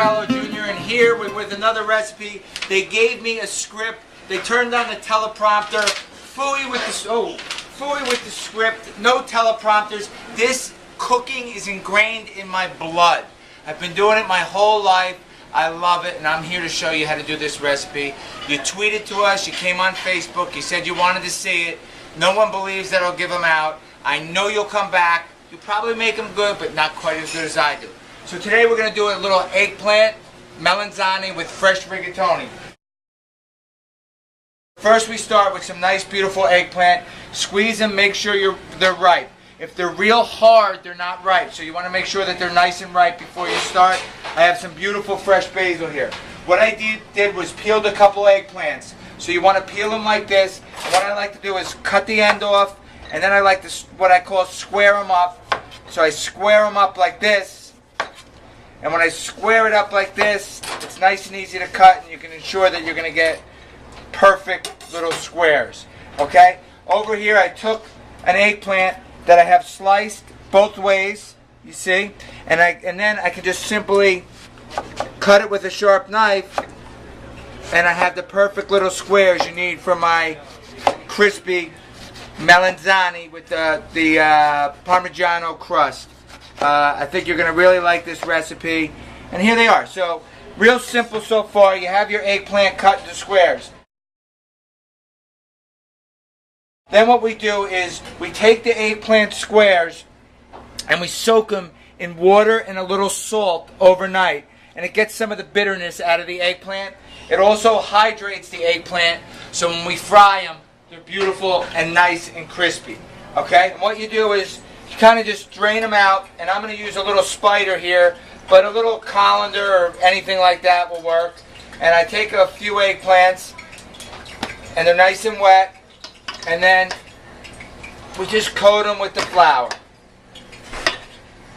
Jr. and here with another recipe. They gave me a script. They turned on the teleprompter. Phooey with the script. No teleprompters. This cooking is ingrained in my blood. I've been doing it my whole life. I love it, and I'm here to show you how to do this recipe. You tweeted to us. You came on Facebook. You said you wanted to see it. No one believes that I'll give them out. I know you'll come back. You'll probably make them good, but not quite as good as I do. So today we're going to do a little eggplant melanzane with fresh rigatoni. First we start with some nice beautiful eggplant. Squeeze them, make sure they're ripe. If they're real hard, they're not ripe. So you want to make sure that they're nice and ripe before you start. I have some beautiful fresh basil here. What I did was peeled a couple eggplants. So you want to peel them like this. And what I like to do is cut the end off, and then I like to, what I call, square them up. So I square them up like this. And when I square it up like this, it's nice and easy to cut, and you can ensure that you're going to get perfect little squares. Okay? Over here I took an eggplant that I have sliced both ways, you see? And then I can just simply cut it with a sharp knife, and I have the perfect little squares you need for my crispy melanzane with the Parmigiano crust. I think you're going to really like this recipe. And here they are. So, real simple so far. You have your eggplant cut into squares. Then what we do is we take the eggplant squares and we soak them in water and a little salt overnight. And it gets some of the bitterness out of the eggplant. It also hydrates the eggplant, so when we fry them, they're beautiful and nice and crispy. Okay? And what you do is you kind of just drain them out, and I'm going to use a little spider here, but a little colander or anything like that will work. And I take a few eggplants, and they're nice and wet, and then we just coat them with the flour.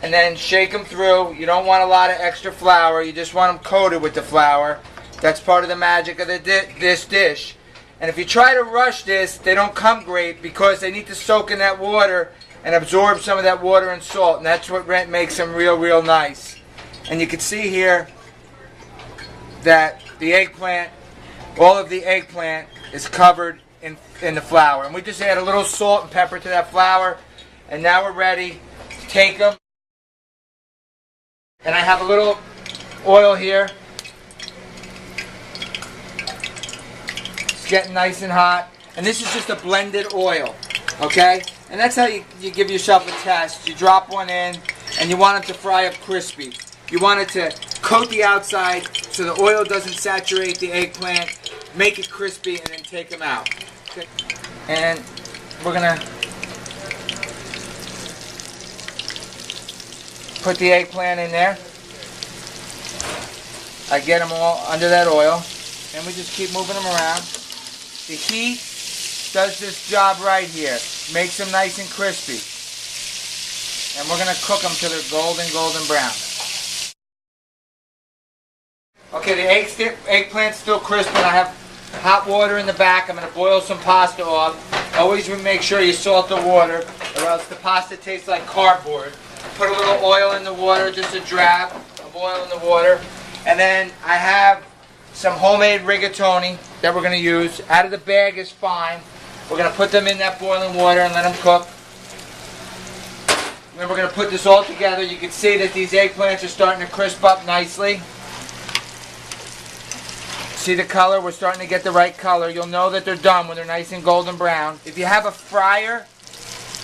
And then shake them through. You don't want a lot of extra flour, you just want them coated with the flour. That's part of the magic of this dish. And if you try to rush this, they don't come great because they need to soak in that water and absorb some of that water and salt, and that's what makes them real nice. And you can see here that the eggplant, all of the eggplant is covered in the flour. And we just add a little salt and pepper to that flour, and now we're ready to take them. And I have a little oil here. It's getting nice and hot. And this is just a blended oil, okay? And that's how you give yourself a test. You drop one in, and you want it to fry up crispy. You want it to coat the outside so the oil doesn't saturate the eggplant, make it crispy, and then take them out. Okay. And we're going to put the eggplant in there. I get them all under that oil, and we just keep moving them around. The heat does this job right here. Makes them nice and crispy. And we're going to cook them till they're golden brown. Okay, the eggplant's still crisp, and I have hot water in the back. I'm going to boil some pasta off. Always make sure you salt the water, or else the pasta tastes like cardboard. Put a little oil in the water, just a drab of oil in the water. And then I have some homemade rigatoni that we're going to use. Out of the bag is fine. We're going to put them in that boiling water and let them cook. Then we're going to put this all together. You can see that these eggplants are starting to crisp up nicely. See the color? We're starting to get the right color. You'll know that they're done when they're nice and golden brown. If you have a fryer,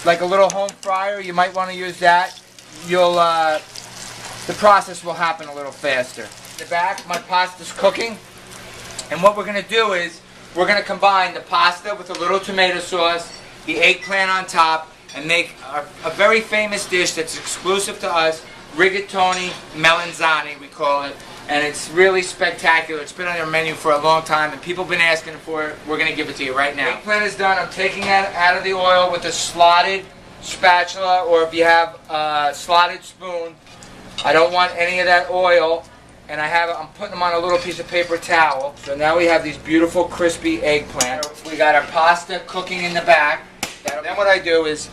like a little home fryer, you might want to use that. The process will happen a little faster. In the back, my pasta's cooking. And what we're going to do is we're going to combine the pasta with a little tomato sauce, the eggplant on top, and make a very famous dish that's exclusive to us, Rigatoni Melanzane, we call it. And it's really spectacular. It's been on our menu for a long time, and people have been asking for it. We're going to give it to you right now. Eggplant is done. I'm taking it out of the oil with a slotted spatula, or if you have a slotted spoon. I don't want any of that oil. And I'm putting them on a little piece of paper towel. So now we have these beautiful crispy eggplant. We got our pasta cooking in the back. Then what I do is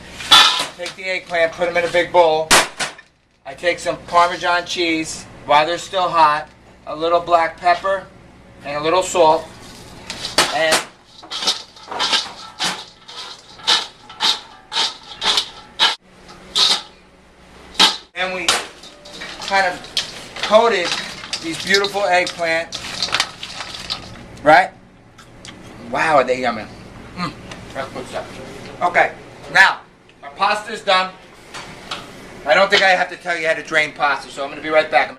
take the eggplant, put them in a big bowl. I take some Parmesan cheese while they're still hot. a little black pepper, and a little salt. And then we kind of coated these beautiful eggplant. Right? Wow, are they yummy. That's good stuff. Okay, now, my pasta is done. I don't think I have to tell you how to drain pasta, so I'm going to be right back.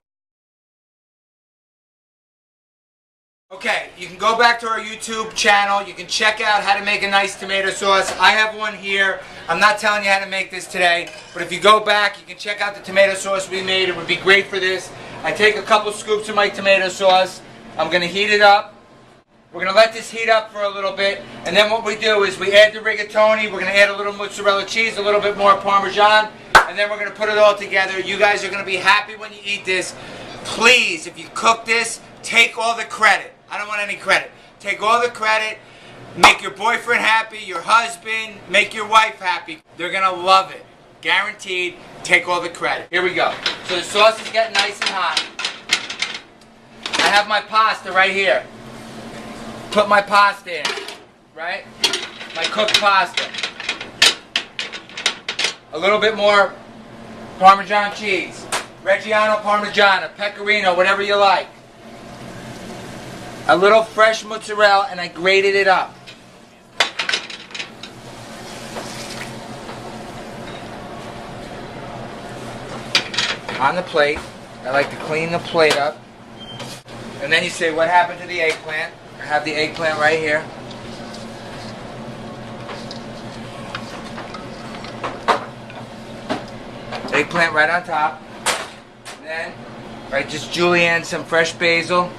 Okay, you can go back to our YouTube channel. You can check out how to make a nice tomato sauce. I have one here. I'm not telling you how to make this today, but if you go back, you can check out the tomato sauce we made. It would be great for this. I take a couple scoops of my tomato sauce. I'm going to heat it up. We're going to let this heat up for a little bit, and then what we do is we add the rigatoni. We're going to add a little mozzarella cheese, a little bit more Parmesan, and then we're going to put it all together. You guys are going to be happy when you eat this. Please, if you cook this, take all the credit. I don't want any credit. Take all the credit. Make your boyfriend happy, your husband, make your wife happy. They're going to love it. Guaranteed. Take all the credit. Here we go. So the sauce is getting nice and hot. I have my pasta right here. Put my pasta in, right? My cooked pasta. A little bit more Parmesan cheese. Reggiano Parmigiano, Pecorino, whatever you like. A little fresh mozzarella, and I grated it up. On the plate. I like to clean the plate up. And then you say, what happened to the eggplant? I have the eggplant right here. Eggplant right on top. And then, right, just julienne some fresh basil.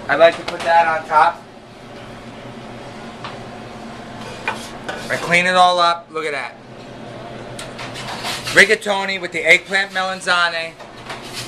I like to put that on top. I clean it all up. Look at that. Rigatoni with the eggplant melanzane.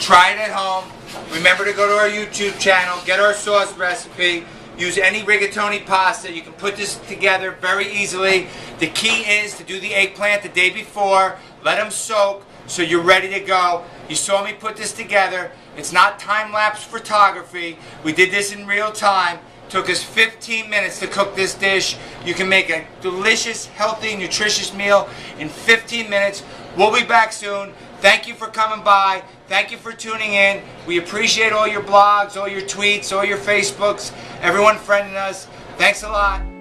Try it at home. Remember to go to our YouTube channel, get our sauce recipe, use any rigatoni pasta. You can put this together very easily. The key is to do the eggplant the day before, let them soak so you're ready to go. You saw me put this together. It's not time-lapse photography. We did this in real time. Took us 15 minutes to cook this dish. You can make a delicious, healthy, nutritious meal in 15 minutes. We'll be back soon. Thank you for coming by. Thank you for tuning in. We appreciate all your blogs, all your tweets, all your Facebooks, everyone friending us. Thanks a lot.